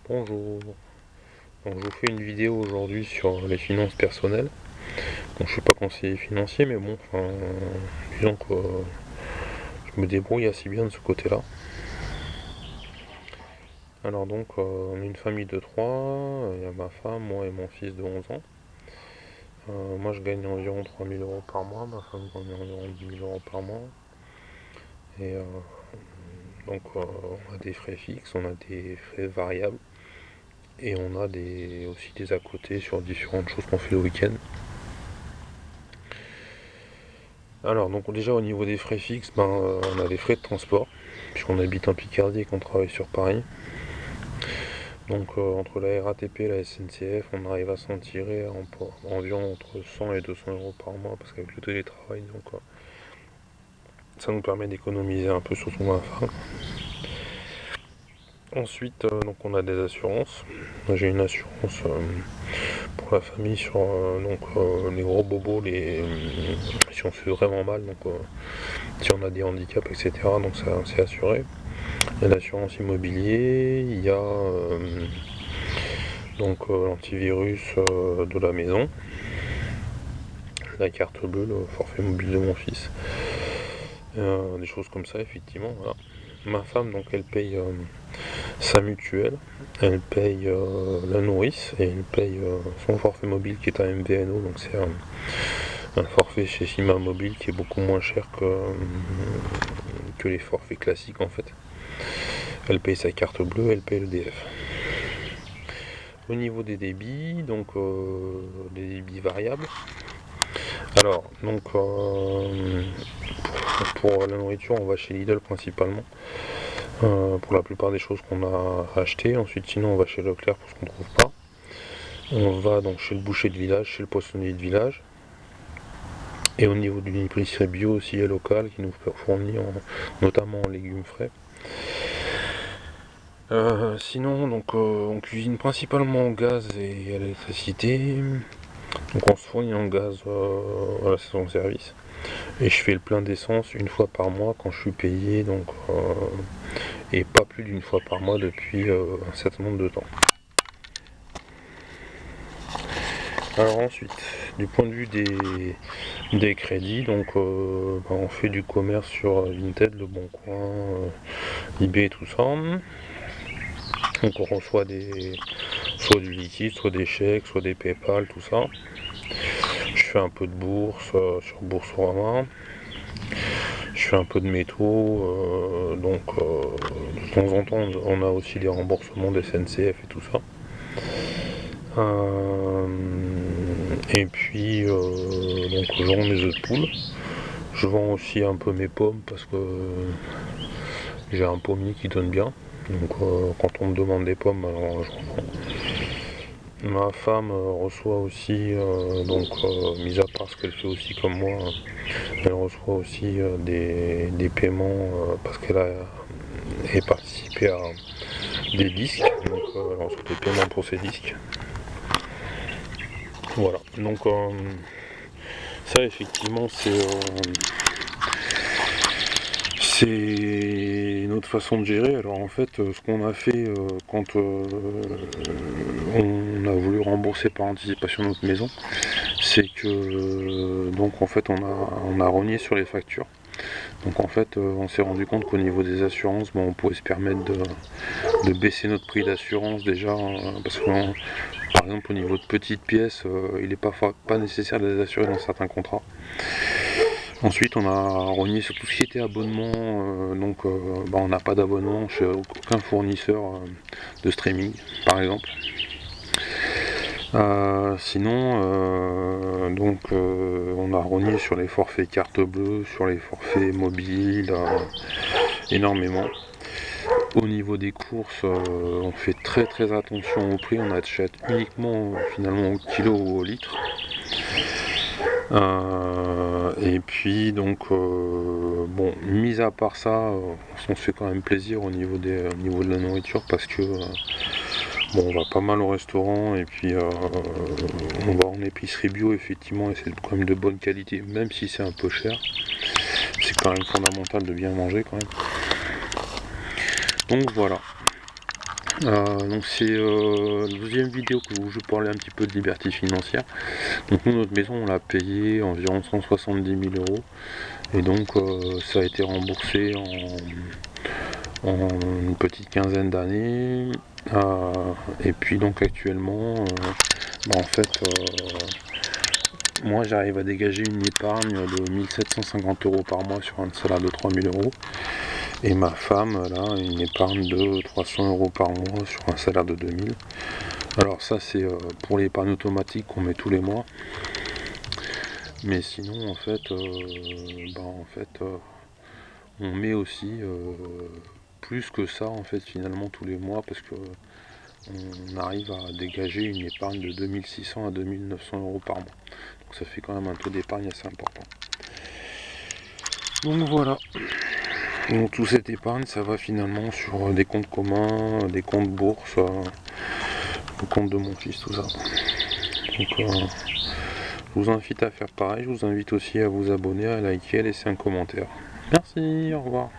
Bonjour, donc je vous fais une vidéo aujourd'hui sur les finances personnelles. Donc je suis pas conseiller financier mais bon, disons que je me débrouille assez bien de ce côté-là. Alors donc on est une famille de trois, il y a ma femme, moi et mon fils de 11 ans. Moi je gagne environ 3 000 € par mois, ma femme gagne environ 10 000 € par mois. Et donc on a des frais fixes, on a des frais variables et on a aussi des à côté sur différentes choses qu'on fait le week-end. Alors donc déjà au niveau des frais fixes, on a les frais de transport, puisqu'on habite en Picardie et qu'on travaille sur Paris. Donc entre la RATP et la SNCF, on arrive à s'en tirer environ entre 100 et 200 € par mois, parce qu'avec le télétravail, donc, ça nous permet d'économiser un peu, surtout ma femme. Ensuite, donc on a des assurances. J'ai une assurance pour la famille sur les gros bobos, si on se fait vraiment mal, donc si on a des handicaps, etc. Donc ça c'est assuré. Il y a l'assurance immobilier, il y a l'antivirus de la maison, la carte bleue, le forfait mobile de mon fils, des choses comme ça effectivement. Voilà. Ma femme donc elle paye sa mutuelle, elle paye la nourrice et elle paye son forfait mobile qui est un MVNO, donc c'est un forfait chez Cima Mobile qui est beaucoup moins cher que les forfaits classiques en fait. Elle paye sa carte bleue, elle paye le DF. Au niveau des débits, donc des débits variables. Alors, donc pour la nourriture, on va chez Lidl principalement. Pour la plupart des choses qu'on a achetées. Ensuite, sinon, on va chez Leclerc pour ce qu'on ne trouve pas. On va donc chez le boucher de village, chez le poissonnier de village. Et au niveau d'une épicerie bio aussi et locale qui nous fournit notamment en légumes frais. Sinon, donc, on cuisine principalement au gaz et à l'électricité. Donc on se fournit en gaz à la station-service. Et je fais le plein d'essence une fois par mois quand je suis payé, donc et pas plus d'une fois par mois depuis un certain nombre de temps. Alors ensuite, du point de vue des crédits, donc on fait du commerce sur Vinted, Le Bon Coin, eBay et tout ça. Donc on reçoit soit du liquide, soit des chèques, soit des PayPal, tout ça. Je fais un peu de bourse sur Boursorama. Je fais un peu de métaux, donc de temps en temps on a aussi des remboursements des SNCF et tout ça. Et puis donc je vends mes œufs de poule. Je vends aussi un peu mes pommes parce que j'ai un pommier qui donne bien. Donc quand on me demande des pommes, alors j'en vends. Ma femme reçoit aussi, mis à part ce qu'elle fait aussi comme moi, elle reçoit aussi des paiements parce qu'elle a participé à des disques, donc elle reçoit des paiements pour ses disques. Voilà, donc ça effectivement c'est une autre façon de gérer. Alors en fait, ce qu'on a fait quand on a voulu rembourser par anticipation notre maison, c'est que donc en fait on a rogné sur les factures. Donc en fait on s'est rendu compte qu'au niveau des assurances, on pouvait se permettre de baisser notre prix d'assurance déjà, parce que par exemple au niveau de petites pièces, il n'est pas nécessaire de les assurer dans certains contrats. Ensuite, on a rogné sur tout ce qui était abonnement, on n'a pas d'abonnement chez aucun fournisseur de streaming, par exemple. Sinon, on a rogné sur les forfaits carte bleue, sur les forfaits mobiles, énormément. Au niveau des courses, on fait très très attention au prix, on achète uniquement finalement au kilo ou au litre. Et puis donc mis à part ça, on se fait quand même plaisir au niveau de la nourriture parce que on va pas mal au restaurant et puis on va en épicerie bio effectivement et c'est quand même de bonne qualité, même si c'est un peu cher. C'est quand même fondamental de bien manger quand même. Donc voilà. Donc c'est la deuxième vidéo où je parlais un petit peu de liberté financière. Donc nous, notre maison, on l'a payé environ 170 000 euros. Et donc ça a été remboursé en une petite quinzaine d'années. Et puis donc actuellement, en fait, moi j'arrive à dégager une épargne de 1750 euros par mois sur un salaire de 3000 euros. Et ma femme, elle a une épargne de 300 euros par mois sur un salaire de 2000. Alors ça c'est pour l'épargne automatique qu'on met tous les mois. Mais sinon en fait, on met aussi plus que ça en fait finalement tous les mois parce que on arrive à dégager une épargne de 2600 à 2900 euros par mois. Donc ça fait quand même un taux d'épargne assez important. Donc voilà. Donc toute cette épargne, ça va finalement sur des comptes communs, des comptes bourse, le compte de mon fils, tout ça. Donc je vous invite à faire pareil, je vous invite aussi à vous abonner, à liker, à laisser un commentaire. Merci, au revoir.